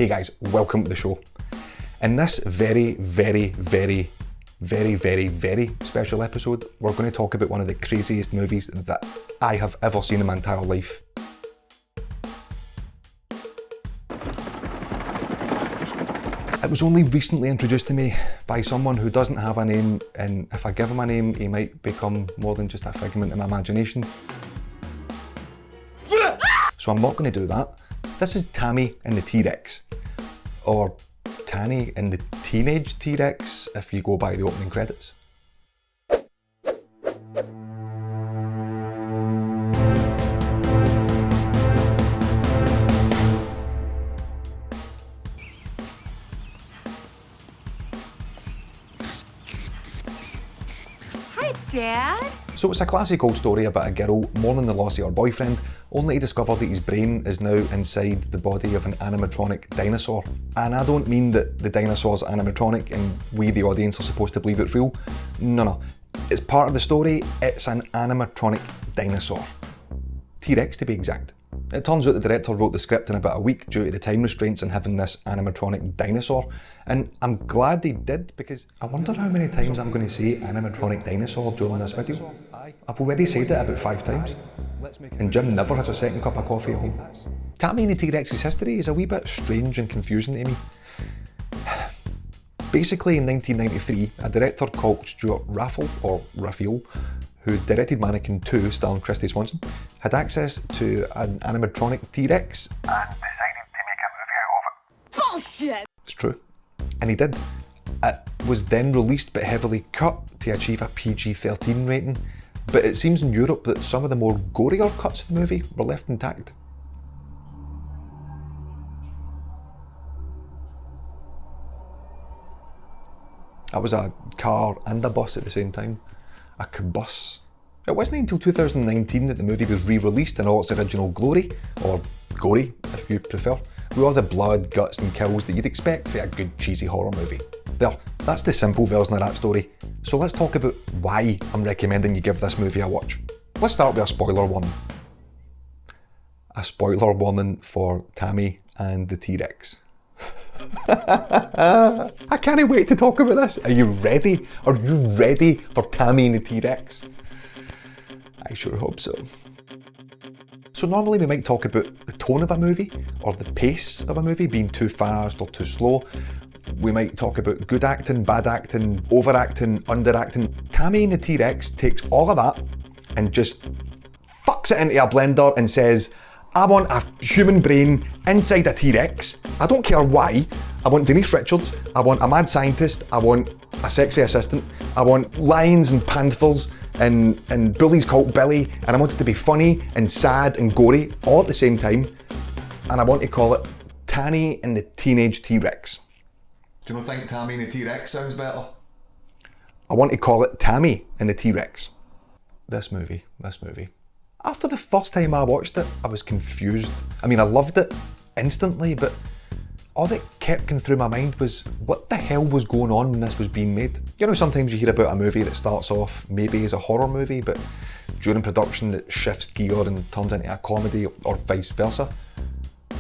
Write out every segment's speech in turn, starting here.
Hey guys, welcome to the show. In this very special episode, we're going to talk about one of the craziest movies that I have ever seen in my entire life. It was only recently introduced to me by someone who doesn't have a name, and if I give him a name, he might become more than just a figment of my imagination. So I'm not going to do that. This is Tammy and the T-Rex, or Tanny and the Teenage T-Rex if you go by the opening credits. Hi, Dad. So it's a classic old story about a girl mourning the loss of her boyfriend, only to discover that his brain is now inside the body of an animatronic dinosaur. And I don't mean that the dinosaur's animatronic and we, the audience, are supposed to believe it's real. No. It's part of the story. It's an animatronic dinosaur. T-Rex to be exact. It turns out the director wrote the script in about a week due to the time restraints and having this animatronic dinosaur. And I'm glad they did, because I wonder how many times I'm going to say animatronic dinosaur during this video. I've already said it about 5 times. And Jim never has a second cup of coffee at home. Tammy and the T-Rex's history is a wee bit strange and confusing to me. Basically, in 1993, a director called Stuart Raphael, who directed Mannequin 2 starring Christy Swanson, had access to an animatronic T-Rex and decided to make a movie out of it. Bullshit! It's true. And he did. It was then released but heavily cut to achieve a PG-13 rating, but it seems in Europe that some of the more gorier cuts of the movie were left intact. That was a car and a bus at the same time. A bus. It wasn't until 2019 that the movie was re-released in all its original glory, or gory if you prefer, with all the blood, guts and kills that you'd expect for a good cheesy horror movie. There, that's the simple version of that story. So let's talk about why I'm recommending you give this movie a watch. Let's start with a spoiler warning. A spoiler warning for Tammy and the T-Rex. I can't wait to talk about this. Are you ready? Are you ready for Tammy and the T-Rex? I sure hope so. So normally we might talk about the tone of a movie, or the pace of a movie being too fast or too slow. We might talk about good acting, bad acting, overacting, underacting. Tammy and the T-Rex takes all of that and just fucks it into a blender and says, I want a human brain inside a T-Rex. I don't care why. I want Denise Richards. I want a mad scientist. I want a sexy assistant. I want lions and panthers and bullies called Billy. And I want it to be funny and sad and gory all at the same time. And I want to call it Tanny and the Teenage T-Rex. Do you not think Tammy and the T-Rex sounds better? I want to call it Tammy and the T-Rex. This movie. After the first time I watched it, I was confused. I mean, I loved it instantly, but all that kept going through my mind was, what the hell was going on when this was being made? You know, sometimes you hear about a movie that starts off maybe as a horror movie, but during production it shifts gear and turns into a comedy, or vice versa.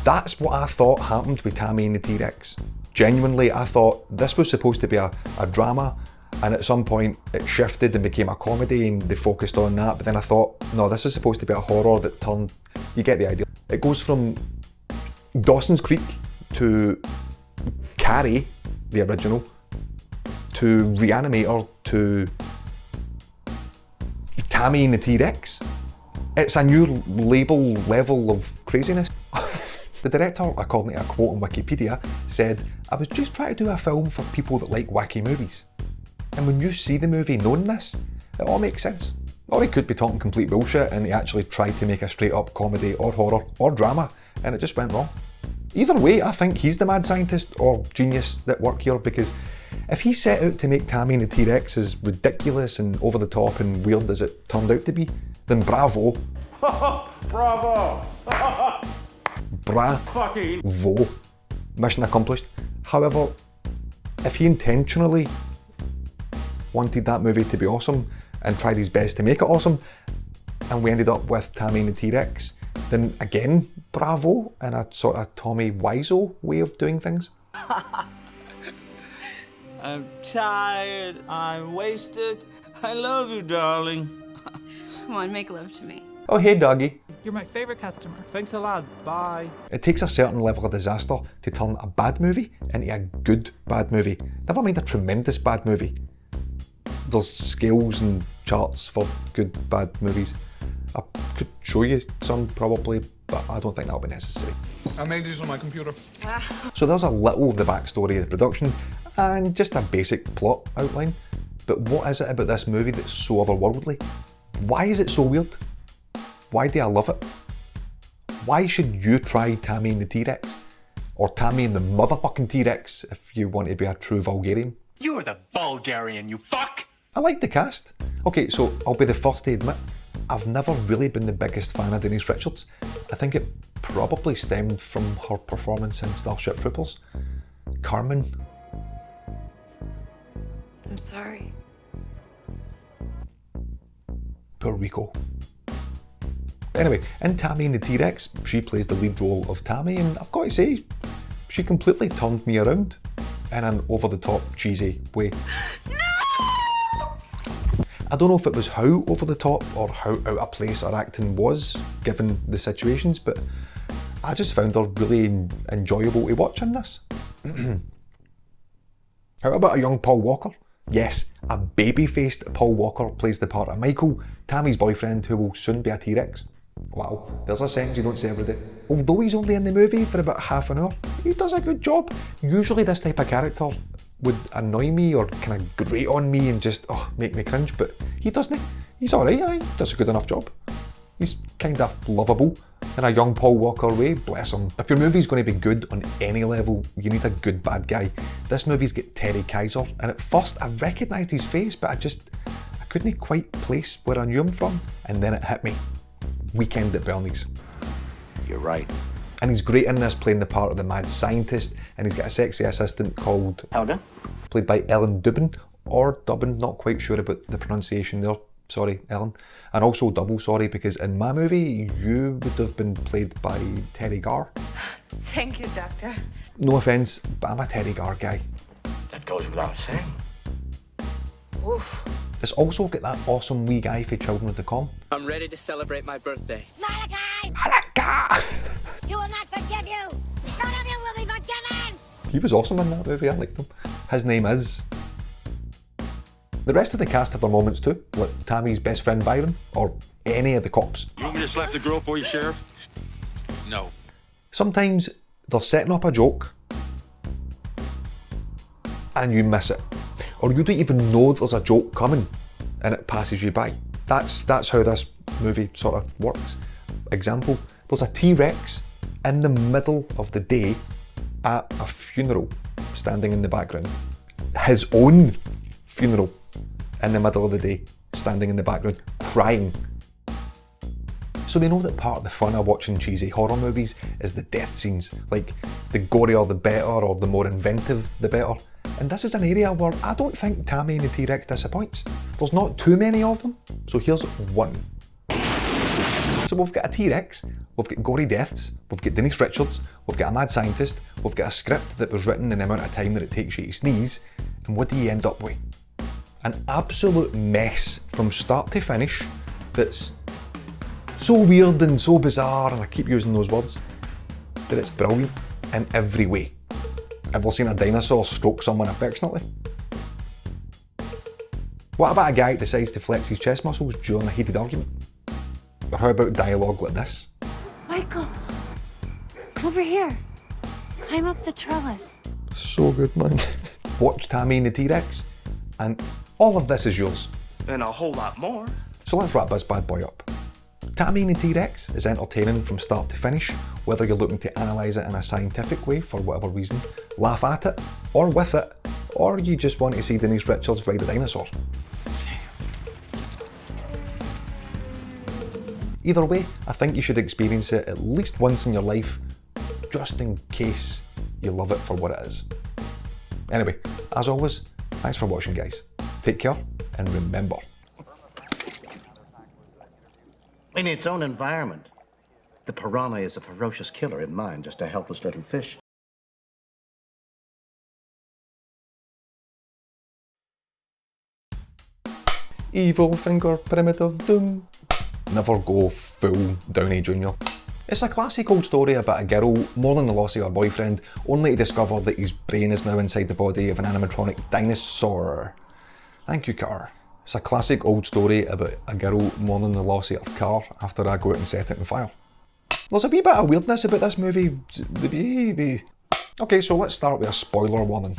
That's what I thought happened with Tammy and the T-Rex. Genuinely, I thought this was supposed to be a drama, and at some point it shifted and became a comedy and they focused on that, but then I thought, no, this is supposed to be a horror that turned, you get the idea. It goes from Dawson's Creek to Carrie, the original, to Reanimator, to Tammy and the T-Rex. It's a new level of craziness. The director, according to a quote on Wikipedia, said, I was just trying to do a film for people that like wacky movies. And when you see the movie knowing this, it all makes sense. Or he could be talking complete bullshit and he actually tried to make a straight up comedy or horror or drama and it just went wrong. Either way, I think he's the mad scientist or genius that work here, because if he set out to make Tammy and the T-Rex as ridiculous and over the top and weird as it turned out to be, then bravo. Bravo! Bravo. Mission accomplished. However, if he intentionally wanted that movie to be awesome and tried his best to make it awesome, and we ended up with Tammy and the T-Rex, then again, bravo in a sort of Tommy Wiseau way of doing things. I'm tired, I'm wasted. I love you, darling. Come on, make love to me. Oh hey doggy. You're my favorite customer. Thanks a lot, bye. It takes a certain level of disaster to turn a bad movie into a good bad movie. Never mind a tremendous bad movie. There's scales and charts for good bad movies. I could show you some probably, but I don't think that'll be necessary. I made these on my computer. Wow. So there's a little of the backstory of the production and just a basic plot outline. But what is it about this movie that's so otherworldly? Why is it so weird? Why do I love it? Why should you try Tammy and the T-Rex? Or Tammy and the motherfucking T-Rex if you want to be a true Vulgarian? You're the Bulgarian, you fuck! I like the cast. Okay, so I'll be the first to admit, I've never really been the biggest fan of Denise Richards. I think it probably stemmed from her performance in Starship Troopers. Carmen. I'm sorry. Puerto Rico. Anyway, in Tammy and the T-Rex, she plays the lead role of Tammy, and I've got to say, she completely turned me around in an over-the-top, cheesy way. No! I don't know if it was how over-the-top or how out of place her acting was, given the situations, but I just found her really enjoyable to watch in this. How about a young Paul Walker? Yes, a baby-faced Paul Walker plays the part of Michael, Tammy's boyfriend, who will soon be a T-Rex. Wow, there's a sentence you don't say every day. Although he's only in the movie for about half an hour, he does a good job. Usually this type of character would annoy me or kind of grate on me and just make me cringe, but he doesn't. He's alright, he does a good enough job. He's kind of lovable in a young Paul Walker way, bless him. If your movie's going to be good on any level, you need a good bad guy. This movie's got Terry Kaiser, and at first I recognised his face, but I couldn't quite place where I knew him from, and then it hit me. Weekend at Bernie's. You're right. And he's great in this, playing the part of the mad scientist, and he's got a sexy assistant called Helga? Played by Ellen Dubin, or Dubin, not quite sure about the pronunciation there. Sorry, Ellen. And also double sorry, because in my movie, you would have been played by Terry Garr. Thank you, Doctor. No offence, but I'm a Terry Garr guy. That goes without saying. Oof. It's also got that awesome wee guy for Children of the Corn. I'm ready to celebrate my birthday. Malachi! Malaka! You will not forgive you! None of you will be forgiven! He was awesome in that movie, I liked him. His name is... The rest of the cast have their moments too, like Tammy's best friend Byron, or any of the cops. You want me to slap the girl for you, Sheriff? No. Sometimes they're setting up a joke and you miss it. Or you don't even know there's a joke coming and it passes you by. That's how this movie sort of works. Example, there's a T-Rex in the middle of the day at a funeral, standing in the background. His own funeral in the middle of the day, standing in the background, crying. So we know that part of the fun of watching cheesy horror movies is the death scenes, like the gorier the better, or the more inventive the better. And this is an area where I don't think Tammy and the T-Rex disappoints. There's not too many of them, so here's one. So we've got a T-Rex, we've got gory deaths, we've got Denise Richards, we've got a mad scientist, we've got a script that was written in the amount of time that it takes you to sneeze, and what do you end up with? An absolute mess from start to finish that's so weird and so bizarre, and I keep using those words, that it's brilliant in every way. Ever seen a dinosaur stroke someone affectionately? What about a guy who decides to flex his chest muscles during a heated argument? Or how about dialogue like this? Michael, come over here. Climb up the trellis. So good, man. Watch Tammy and the T-Rex, and all of this is yours. And a whole lot more. So let's wrap this bad boy up. Tammy and the T-Rex is entertaining from start to finish, whether you're looking to analyse it in a scientific way for whatever reason, laugh at it, or with it, or you just want to see Denise Richards ride a dinosaur. Either way, I think you should experience it at least once in your life, just in case you love it for what it is. Anyway, as always, thanks for watching, guys. Take care, and remember, in its own environment, The piranha is a ferocious killer in mine, just a helpless little fish. Evil finger, primitive doom. Never go full Downey Jr. It's a classic old story about a girl mourning the loss of her boyfriend, only to discover that his brain is now inside the body of an animatronic dinosaur. Thank you, car. It's a classic old story about a girl mourning the loss of her car after I go out and set it on fire. There's a wee bit of weirdness about this movie. Okay, so let's start with a spoiler warning.